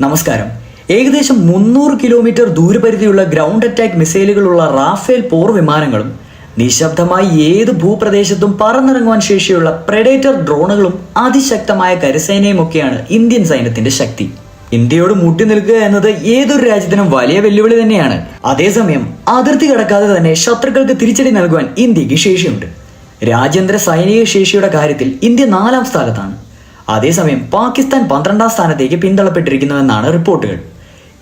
നമസ്കാരം. ഏകദേശം 300 kilometre ദൂരപരിധിയുള്ള ground attack മിസൈലുകളുള്ള Rafale പോർ വിമാനങ്ങളും നിശബ്ദമായി ഏത് ഭൂപ്രദേശത്തും പറന്നിറങ്ങുവാൻ ശേഷിയുള്ള പ്രെഡേറ്റർ ഡ്രോണുകളും അതിശക്തമായ കരസേനയുമൊക്കെയാണ് ഇന്ത്യൻ സൈന്യത്തിന്റെ ശക്തി. ഇന്ത്യയോട് മുട്ടി നിൽക്കുക എന്നത് ഏതൊരു രാജ്യത്തിനും വലിയ വെല്ലുവിളി തന്നെയാണ്. അതേസമയം അതിർത്തി കടക്കാതെ തന്നെ ശത്രുക്കൾക്ക് തിരിച്ചടി നൽകുവാൻ ഇന്ത്യക്ക് ശേഷിയുണ്ട്. രാജ്യാന്തര സൈനിക ശേഷിയുടെ കാര്യത്തിൽ ഇന്ത്യ 4ാം സ്ഥാനത്താണ്. അതേസമയം പാകിസ്ഥാൻ 12ാം സ്ഥാനത്തേക്ക് പിന്തള്ളപ്പെട്ടിരിക്കുന്നുവെന്നാണ് റിപ്പോർട്ടുകൾ.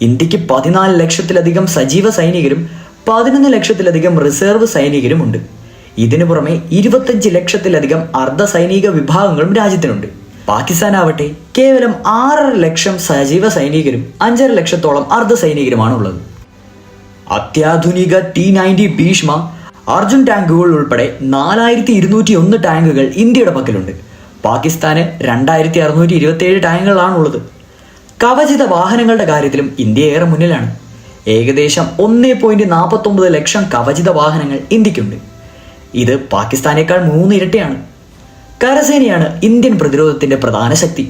ഇന്ത്യക്ക് 14 ലക്ഷത്തിലധികം സജീവ സൈനികരും 11 ലക്ഷത്തിലധികം റിസർവ് സൈനികരുമുണ്ട്. ഇതിനു പുറമെ 25 ലക്ഷത്തിലധികം അർദ്ധ സൈനിക വിഭാഗങ്ങളും രാജ്യത്തിനുണ്ട്. പാകിസ്ഥാനാവട്ടെ കേവലം 6.5 ലക്ഷം സജീവ സൈനികരും 5.5 ലക്ഷത്തോളം അർദ്ധ സൈനികരുമാണുള്ളത്. അത്യാധുനിക T-90 ഭീഷ്മ, അർജുൻ ടാങ്കുകൾ ഉൾപ്പെടെ 4201 ടാങ്കുകൾ ഇന്ത്യയുടെ പക്കലുണ്ട്. പാകിസ്ഥാന് 2627 ടാങ്കുകളാണുള്ളത്. കവചിത വാഹനങ്ങളുടെ കാര്യത്തിലും ഇന്ത്യ ഏറെ മുന്നിലാണ്. ഏകദേശം 1.49 ലക്ഷം കവചിത വാഹനങ്ങൾ ഇന്ത്യക്കുണ്ട്. ഇത് പാകിസ്ഥാനേക്കാൾ 3 ഇരട്ടിയാണ്. കരസേനയാണ് ഇന്ത്യൻ പ്രതിരോധത്തിന്റെ പ്രധാന ശക്തി.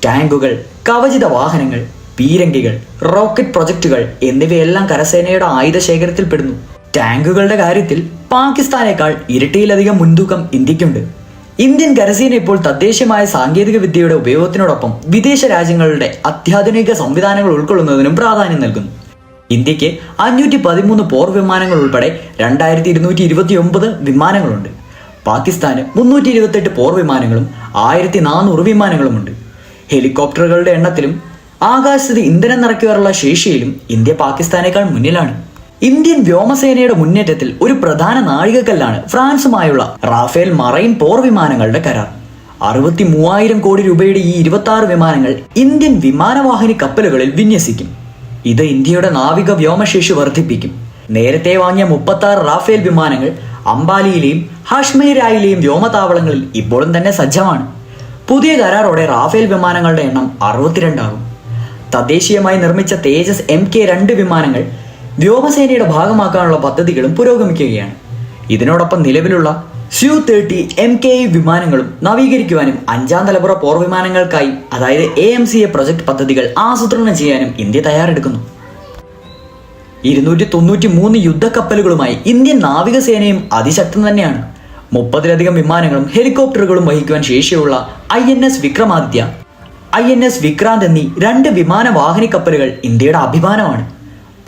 ടാങ്കുകൾ, കവചിത വാഹനങ്ങൾ, പീരങ്കികൾ, റോക്കറ്റ് പ്രൊജക്ടുകൾ എന്നിവയെല്ലാം കരസേനയുടെ ആയുധ ശേഖരത്തിൽ പെടുന്നു. ടാങ്കുകളുടെ കാര്യത്തിൽ പാകിസ്ഥാനേക്കാൾ ഇരട്ടിയിലധികം മുൻതൂക്കം ഇന്ത്യക്കുണ്ട്. ഇന്ത്യൻ കരസേന ഇപ്പോൾ തദ്ദേശീയമായ സാങ്കേതിക വിദ്യയുടെ ഉപയോഗത്തിനോടൊപ്പം വിദേശ രാജ്യങ്ങളുടെ അത്യാധുനിക സംവിധാനങ്ങൾ ഉൾക്കൊള്ളുന്നതിനും പ്രാധാന്യം നൽകുന്നു. ഇന്ത്യക്ക് 513 പോർ വിമാനങ്ങൾ ഉൾപ്പെടെ 2229 വിമാനങ്ങളുണ്ട്. പാകിസ്ഥാന് 328 പോർ വിമാനങ്ങളും 1400 വിമാനങ്ങളുമുണ്ട്. ഹെലികോപ്റ്ററുകളുടെ എണ്ണത്തിലും ആകാശത്ത് ഇന്ധനം നിറയ്ക്കുവാനുള്ള ശേഷിയിലും ഇന്ത്യ പാകിസ്ഥാനേക്കാൾ മുന്നിലാണ്. ഇന്ത്യൻ വ്യോമസേനയുടെ മുന്നേറ്റത്തിൽ ഒരു പ്രധാന നാഴികക്കല്ലാണ് ഫ്രാൻസുമായുള്ള റാഫേൽ മറൈൻ പോർ വിമാനങ്ങളുടെ കരാർ. 63,000 കോടി രൂപയുടെ ഈ 26 വിമാനങ്ങൾ ഇന്ത്യൻ വിമാനവാഹിനി കപ്പലുകളിൽ വിന്യസിക്കും. ഇത് ഇന്ത്യയുടെ നാവിക വ്യോമശേഷി വർദ്ധിപ്പിക്കും. നേരത്തെ വാങ്ങിയ 36 റാഫേൽ വിമാനങ്ങൾ അംബാലിയിലെയും ഹാഷ്മീരായിലെയും വ്യോമതാവളങ്ങളിൽ ഇപ്പോഴും തന്നെ സജ്ജമാണ്. പുതിയ കരാറോടെ റാഫേൽ വിമാനങ്ങളുടെ എണ്ണം 62 ആകും. തദ്ദേശീയമായി നിർമ്മിച്ച തേജസ് Mk-2 വിമാനങ്ങൾ വ്യോമസേനയുടെ ഭാഗമാക്കാനുള്ള പദ്ധതികളും പുരോഗമിക്കുകയാണ്. ഇതിനോടൊപ്പം നിലവിലുള്ള Su-30 Mki വിമാനങ്ങളും നവീകരിക്കുവാനും 5ാം തലമുറ പോർ വിമാനങ്ങൾക്കായി അതായത് AMCA പ്രൊജക്ട് പദ്ധതികൾ ആസൂത്രണം ചെയ്യാനും ഇന്ത്യ തയ്യാറെടുക്കുന്നു. 293 യുദ്ധക്കപ്പലുകളുമായി ഇന്ത്യൻ നാവികസേനയും അതിശക്തം തന്നെയാണ്. 30ലധികം വിമാനങ്ങളും ഹെലികോപ്റ്ററുകളും വഹിക്കുവാൻ ശേഷിയുള്ള INS വിക്രമാദിത്യ, INS വിക്രാന്ത് എന്നീ 2 വിമാനവാഹിനി കപ്പലുകൾ ഇന്ത്യയുടെ അഭിമാനമാണ്.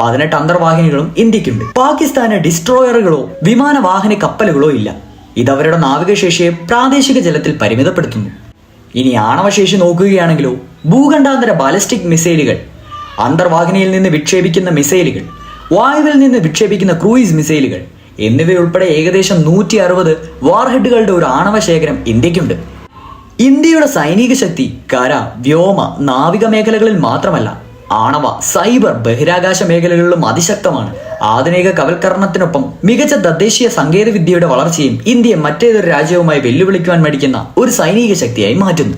18 അന്തർവാഹിനികളും ഇന്ത്യക്കുണ്ട്. പാകിസ്ഥാന് ഡിസ്ട്രോയറുകളോ വിമാനവാഹിനി കപ്പലുകളോ ഇല്ല. ഇതവരുടെ നാവികശേഷിയെ പ്രാദേശിക ജലത്തിൽ പരിമിതപ്പെടുത്തുന്നു. ഇനി ആണവശേഷി നോക്കുകയാണെങ്കിലോ ഭൂഖണ്ഡാന്തര ബാലിസ്റ്റിക് മിസൈലുകൾ, അന്തർവാഹിനിയിൽ നിന്ന് വിക്ഷേപിക്കുന്ന മിസൈലുകൾ, വായുവിൽ നിന്ന് വിക്ഷേപിക്കുന്ന ക്രൂയിസ് മിസൈലുകൾ എന്നിവയുൾപ്പെടെ ഏകദേശം 160 വാർഹെഡുകളുടെ ഒരു ആണവ ശേഖരം ഇന്ത്യക്കുണ്ട്. ഇന്ത്യയുടെ സൈനിക ശക്തി കര, വ്യോമ, നാവിക മേഖലകളിൽ മാത്രമല്ല ആണവ, സൈബർ, ബഹിരാകാശ മേഖലകളിലും അതിശക്തമാണ്. ആധുനിക കവൽക്കരണത്തിനൊപ്പം മികച്ച തദ്ദേശീയ സാങ്കേതിക വിദ്യയുടെ വളർച്ചയും ഇന്ത്യയെ മറ്റേതൊരു രാജ്യവുമായി വെല്ലുവിളിക്കുവാൻ മടിക്കുന്ന ഒരു സൈനിക ശക്തിയായി മാറ്റുന്നു.